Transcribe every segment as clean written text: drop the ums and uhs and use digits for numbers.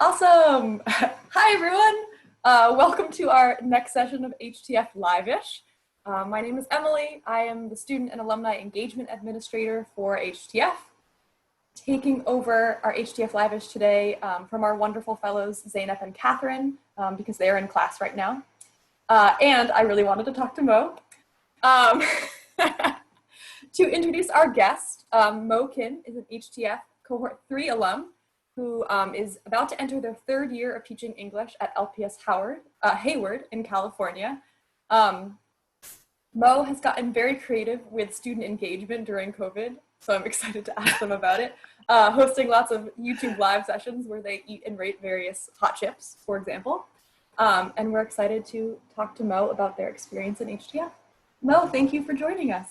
Awesome. Hi, everyone. Welcome to our next session of HTF Liveish. My name is Emily. I am the Student and Alumni Engagement Administrator for HTF, taking over our HTF Liveish today from our wonderful fellows, Zainab and Catherine, because they are in class right now. And I really wanted to talk to Mo. To introduce our guest, Mo Kim is an HTF Cohort 3 alum who is about to enter their third year of teaching English at LPS Hayward in California. Mo has gotten very creative with student engagement during COVID, so I'm excited to ask them about it. Hosting lots of YouTube live sessions where they eat and rate various hot chips, for example. And we're excited to talk to Mo about their experience in HTF. Mo, thank you for joining us.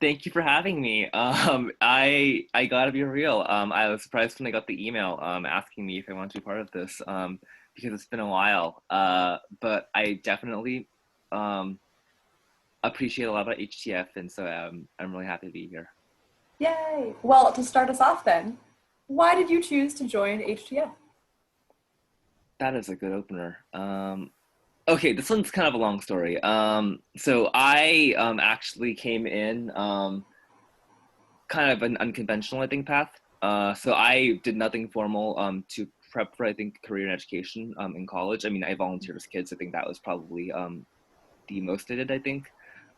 Thank you for having me. I gotta be real. I was surprised when I got the email asking me if I want to be part of this because it's been a while. But I definitely appreciate a lot about HTF, and so I'm really happy to be here. Yay! Well, to start us off then, why did you choose to join HTF? That is a good opener. Okay, this one's kind of a long story. So I actually came in kind of an unconventional, I think, path. So I did nothing formal to prep for, I think, career and education in college. I mean, I volunteered as kids. I think that was probably the most I did, I think.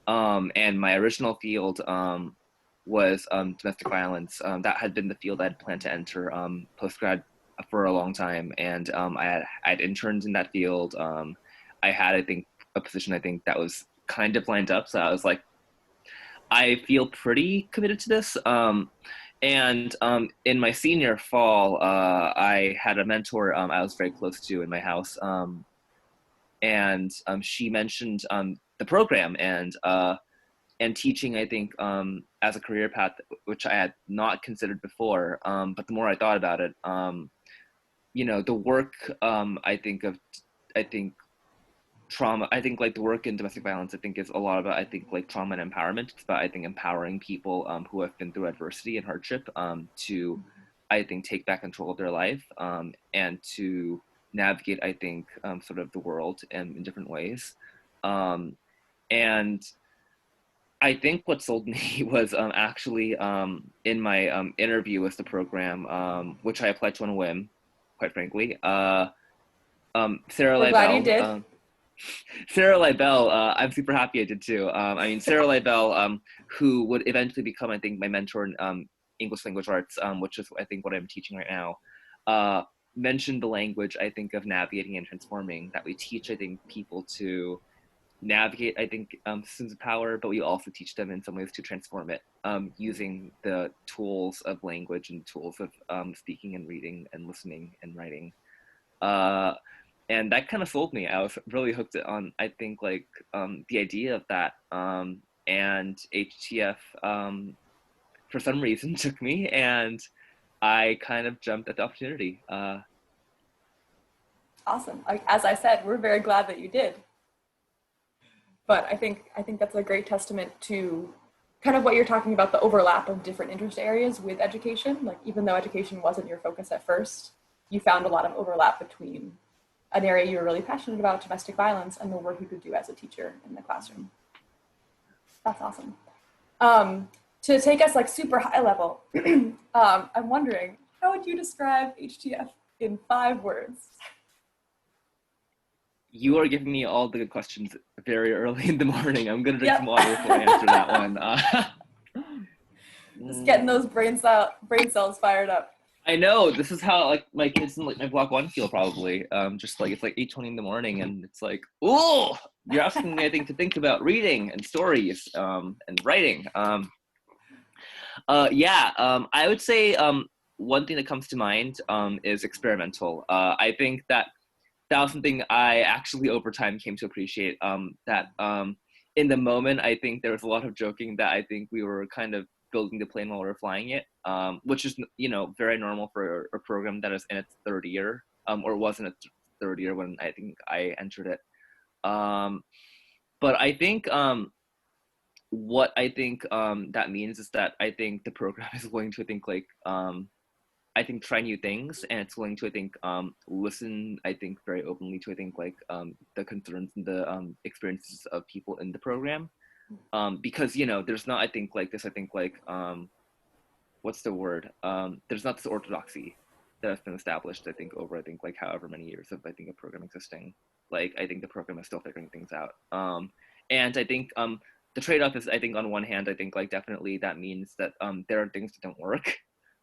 And my original field was domestic violence. That had been the field I'd planned to enter post-grad for a long time. And I had interns in that field. I had, I think, a position, I think, that was kind of lined up. So I was like, I feel pretty committed to this. And in my senior fall, I had a mentor I was very close to in my house. And she mentioned the program and teaching, I think, as a career path, which I had not considered before. But the more I thought about it, the work, I think trauma, I think like the work in domestic violence, I think is a lot about, I think like trauma and empowerment. It's about, I think, empowering people who have been through adversity and hardship to, I think, take back control of their life and to navigate, I think, sort of the world in different ways. And I think what sold me was actually in my interview with the program, which I applied to on a whim, quite frankly. Sarah We're glad you did. Sarah Leibel, I'm super happy I did too. Sarah Leibel, who would eventually become, I think, my mentor in English language arts, which is, I think, what I'm teaching right now, mentioned the language, I think, of navigating and transforming that we teach, I think, people to navigate, I think, systems of power, but we also teach them in some ways to transform it using the tools of language and tools of speaking and reading and listening and writing. And that kind of sold me. I was really hooked on, I think, like the idea of that. And HTF, for some reason, took me, and I kind of jumped at the opportunity. Awesome. As I said, we're very glad that you did. But I think that's a great testament to kind of what you're talking about, the overlap of different interest areas with education. Like, even though education wasn't your focus at first, you found a lot of overlap between an area you were really passionate about, domestic violence, and the work you could do as a teacher in the classroom. That's awesome. To take us like super high level, I'm wondering, how would you describe HTF in 5 words? You are giving me all the good questions very early in the morning. I'm gonna drink some water before I answer that one. Just getting those brain cells fired up. I know, this is how like my kids in like my block 1 feel probably. Just like it's like 8:20 in the morning and it's like, oh, you're asking me, I think, to think about reading and stories and writing. I would say one thing that comes to mind is experimental. I think that was something I actually over time came to appreciate. That in the moment, I think there was a lot of joking that I think we were kind of building the plane while we were flying it, which is, very normal for a program that is in its 3rd year, or was in its 3rd year when I think I entered it. But I think what I think that means is that I think the program is going to, I think, like I think try new things, and it's willing to I think listen I think very openly to I think like the concerns and the experiences of people in the program, because there's not I think like this I think like what's the word there's not this orthodoxy that has been established I think over I think like however many years of I think a program existing. Like I think the program is still figuring things out, and I think the trade-off is I think on one hand I think like definitely that means that there are things that don't work,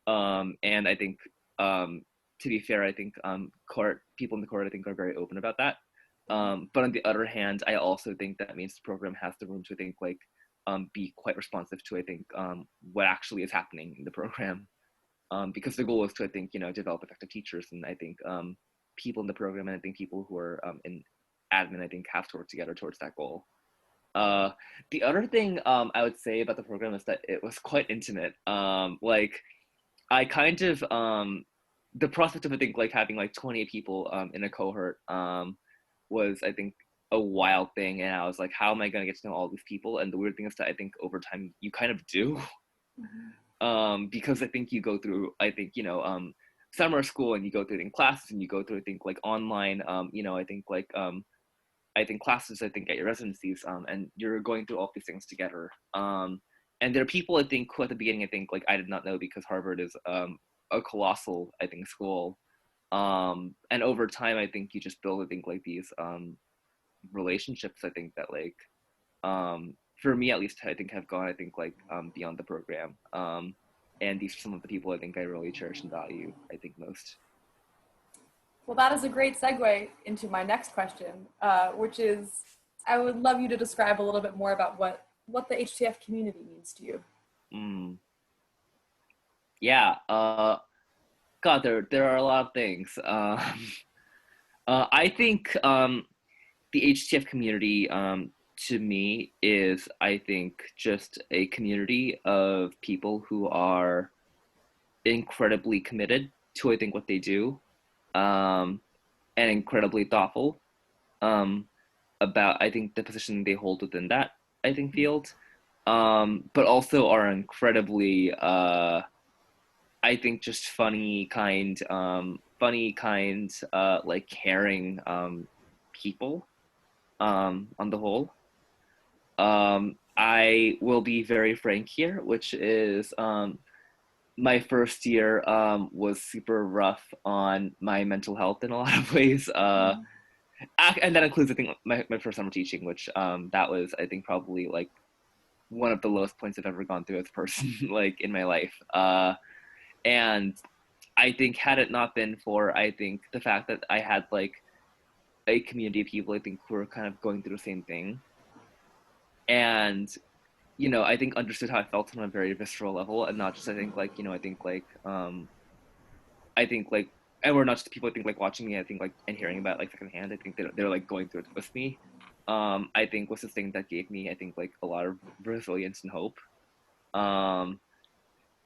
and I think to be fair I think court people in the court I think are very open about that, but on the other hand I also think that means the program has the room to think like be quite responsive to I think what actually is happening in the program, because the goal is to I think develop effective teachers, and I think people in the program and I think people who are in admin I think have to work together towards that goal. Uh, the other thing I would say about the program is that it was quite intimate. Like I kind of the prospect of I think like having like 20 people in a cohort was I think a wild thing, and I was like, how am I gonna get to know all these people? And the weird thing is that I think over time you kind of do, because I think you go through I think summer school, and you go through I think classes, and you go through I think like online I think like I think classes I think at your residencies, and you're going through all these things together. And there are people I think who at the beginning I think like I did not know, because Harvard is a colossal I think school, and over time I think you just build I think like these relationships I think that like for me at least I think have gone I think like beyond the program, and these are some of the people I think I really cherish and value I think most. Well, that is a great segue into my next question, which is I would love you to describe a little bit more about what the HTF community means to you. mm, yeah, god, there are a lot of things. I think the HTF community to me is I think just a community of people who are incredibly committed to I think what they do, um, and incredibly thoughtful um, about I think the position they hold within that I think field, but also are incredibly I think just funny kind like caring people on the whole. I will be very frank here, which is my first year was super rough on my mental health in a lot of ways. And that includes, I think, my first summer teaching, which that was, I think, probably like one of the lowest points I've ever gone through as a person, like in my life. And I think had it not been for, I think, the fact that I had like a community of people, I think, who were kind of going through the same thing, and I think understood how I felt on a very visceral level, and not just I think like I think like and we're not just people I think like watching me I think like and hearing about like secondhand. I think they're like going through it with me. I think was the thing that gave me I think like a lot of resilience and hope. Um,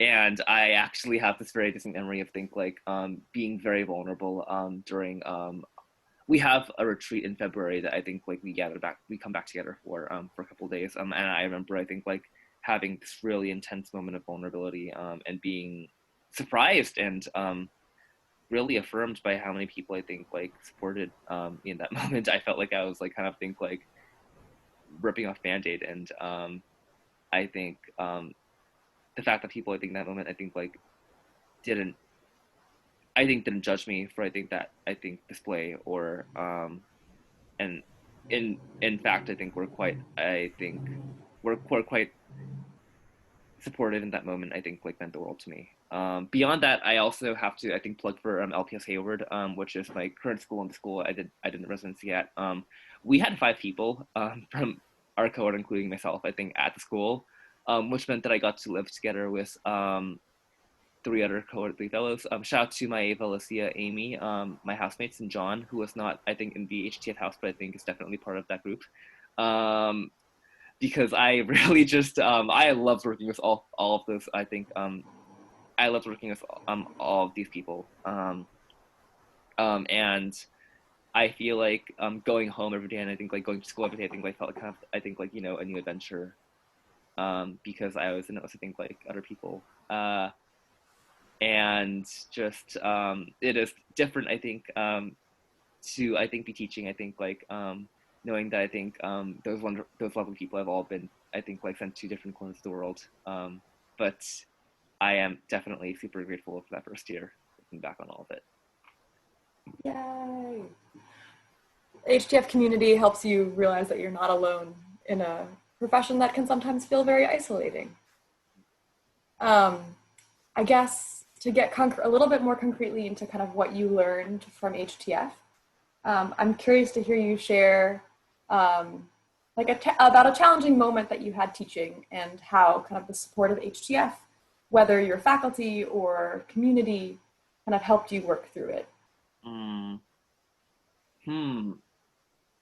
and I actually have this very distinct memory of think like being very vulnerable during we have a retreat in February that I think like we come back together for a couple of days. And I remember I think like having this really intense moment of vulnerability, and being surprised and really affirmed by how many people I think like supported me in that moment. I felt like I was like kind of think like ripping off Band-Aid, and I think the fact that people I think in that moment I think like didn't didn't judge me for I think that I think display, or and in fact I think we're quite supportive in that moment I think like meant the world to me. Beyond that I also have to I think plug for LPS Hayward, which is my current school and the school I did the residency at. We had 5 people from our cohort including myself I think at the school, which meant that I got to live together with 3 other cohort 3 fellows. Shout out to my Valencia, Amy, my housemates, and John, who was not, I think, in the HTF house, but I think is definitely part of that group. Um, because I really just, I loved working with all of those. I think I loved working with all of these people. And I feel like going home every day, and I think like going to school every day, I think like felt like kind of, I think like a new adventure, because I was in it with I think like other people. and just it is different, I think, to I think be teaching. I think like knowing that I think those lovely people have all been I think like sent to different corners of the world. But I am definitely super grateful for that first year, looking back on all of it. Yay. HTF community helps you realize that you're not alone in a profession that can sometimes feel very isolating. Um, I guess to get a little bit more concretely into kind of what you learned from HTF, I'm curious to hear you share like about a challenging moment that you had teaching and how kind of the support of HTF, whether your faculty or community, kind of helped you work through it. Mm, hmm.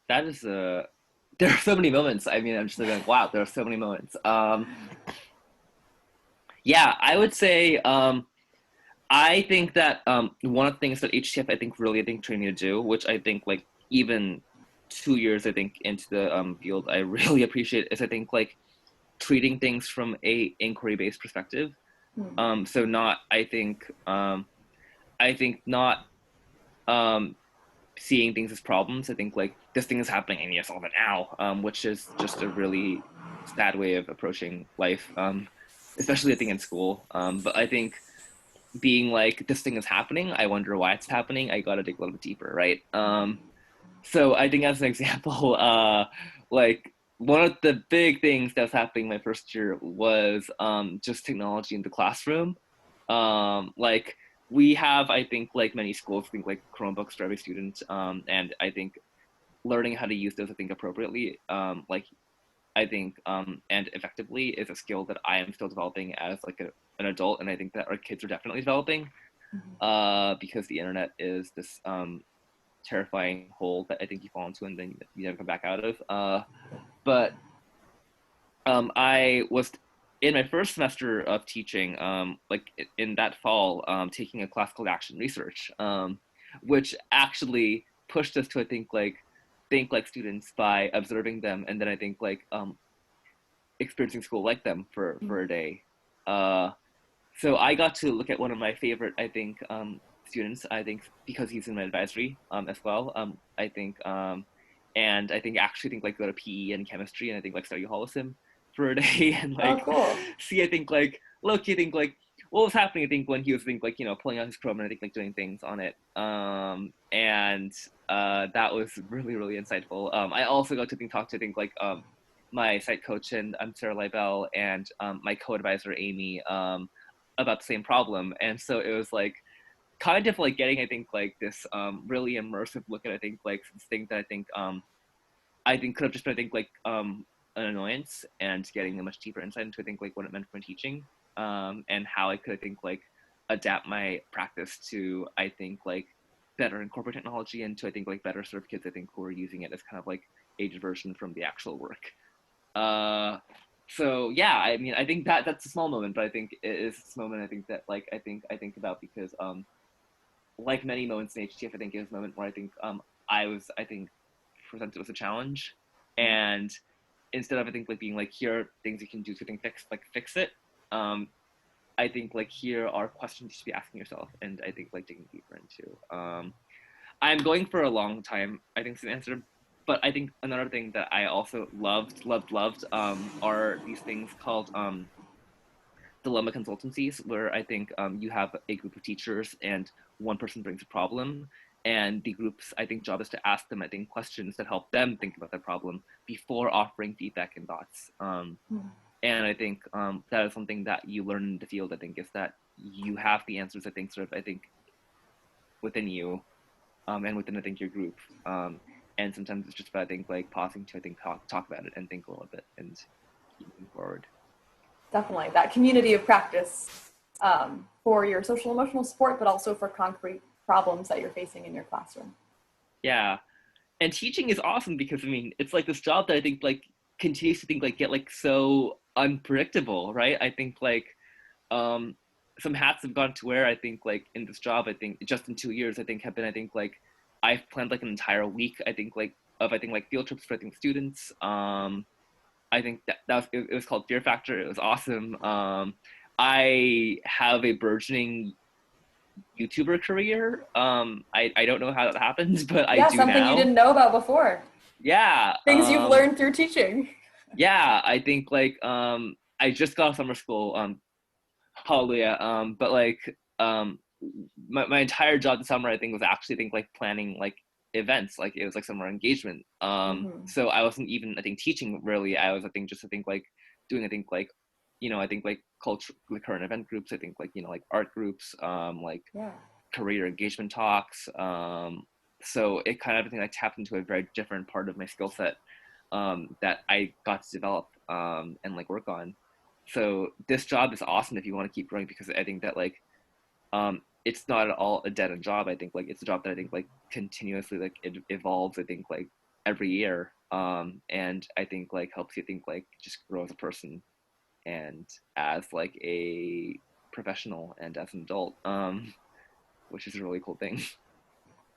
That is a. There are so many moments. I mean, I'm just like, wow, there are so many moments. Yeah, I would say I think that one of the things that HTF I think really I think trained me to do, which I think like even 2 years I think into the field, I really appreciate is I think like treating things from a inquiry based perspective. Hmm. So not I think not um, seeing things as problems. I think like this thing is happening and you solve it now, which is just a really sad way of approaching life, especially I think in school. But I think being like this thing is happening, I wonder why it's happening. I got to dig a little bit deeper, right? So I think as an example, like one of the big things that was happening my first year was just technology in the classroom. Like we have, I think, like many schools, I think like Chromebooks for every student, and I think learning how to use those, I think, appropriately, like I think, and effectively is a skill that I am still developing as like an adult, and I think that our kids are definitely developing, because the internet is this terrifying hole that I think you fall into and then you never come back out of. But I was in my first semester of teaching, like in that fall, taking a class called action research, which actually pushed us to I think like students by observing them, and then I think like experiencing school like them for a day. Uh, so I got to look at one of my favorite, I think, students. I think because he's in my advisory as well. And I think actually think like go to PE and chemistry, and I think like study hall with him for a day, and Oh, like cool. see. I think like look, you think like what was happening. I think when he was think like pulling out his Chrome and I think like doing things on it. And that was really insightful. I also got to think talk to I think like my site coach and Sarah Leibel and my co-advisor Amy. About the same problem, and so it was like kind of like getting I think like this really immersive look at I think like this thing that I think could have just been I think like an annoyance, and getting a much deeper insight into I think like what it meant for my teaching, and how I could I think like adapt my practice to I think like better incorporate technology and to I think like better serve kids I think who are using it as kind of like a diversion from the actual work. uh so yeah, I mean I think that that's a small moment, but I think it is a moment I think that like I think about because like many moments in HTF I think is a moment where I think I was I think presented with a challenge, and instead of I think like being like here are things you can do to think fix it, um I think like here are questions you should be asking yourself, and I think like digging deeper into. I'm going for a long time, I think, is the answer. But I think another thing that I also loved, are these things called dilemma consultancies, where I think you have a group of teachers and one person brings a problem, and the group's I think job is to ask them I think questions that help them think about their problem before offering feedback and thoughts. And I think that is something that you learn in the field. I think is that you have the answers. I think sort of I think within you, and within I think your group. And sometimes it's just about I think like pausing to I think talk about it and think a little bit and keep moving forward. Definitely that community of practice for your social emotional support, but also for concrete problems that you're facing in your classroom. Yeah, and teaching is awesome because I mean it's like this job that I think like continues to think like get like so unpredictable, right? I think like um some hats have gone to wear I think like in this job I think just in 2 years I think have been I think like I've planned like an entire week I think like of I think like field trips for I think students. I think that was it was called Fear Factor. It was awesome. I have a burgeoning YouTuber career. I don't know how that happens, but I Yeah, do something you now. didn't know about before. Yeah. Things you've learned through teaching. Yeah, I think like I just got off summer school, hallelujah. But like um my entire job this summer I think was actually I think like planning like events. Like it was like summer engagement. Hmm. So I wasn't even I think teaching really. I was I think just I think like doing I think like I think like culture like current event groups, I think like like art groups, like Yeah. career engagement talks. So it kind of I think I tapped into a very different part of my skill set that I got to develop and like work on. So this job is awesome if you want to keep growing because I think that like it's not at all a dead end job. I think like it's a job that I think like continuously like it evolves. I think like every year, and I think like helps you think like just grow as a person and as like a professional and as an adult, which is a really cool thing.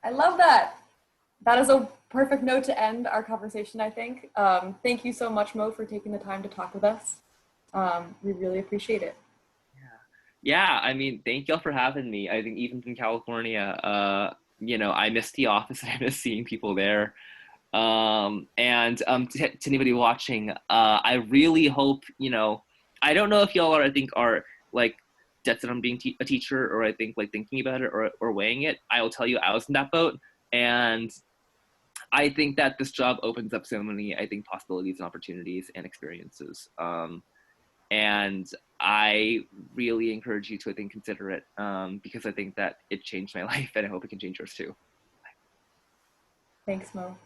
I love that. That is a perfect note to end our conversation, I think. Thank you so much, Mo, for taking the time to talk with us. We really appreciate it. Yeah, I mean, thank y'all for having me. I think even in California, I miss the office and I miss seeing people there. And to anybody watching, I really hope, I don't know if y'all are, I think, are like dead set on being a teacher or I think like thinking about it or weighing it. I will tell you, I was in that boat. And I think that this job opens up so many, I think, possibilities and opportunities and experiences. And I really encourage you to, I think, consider it because I think that it changed my life and I hope it can change yours too. Thanks, Mo.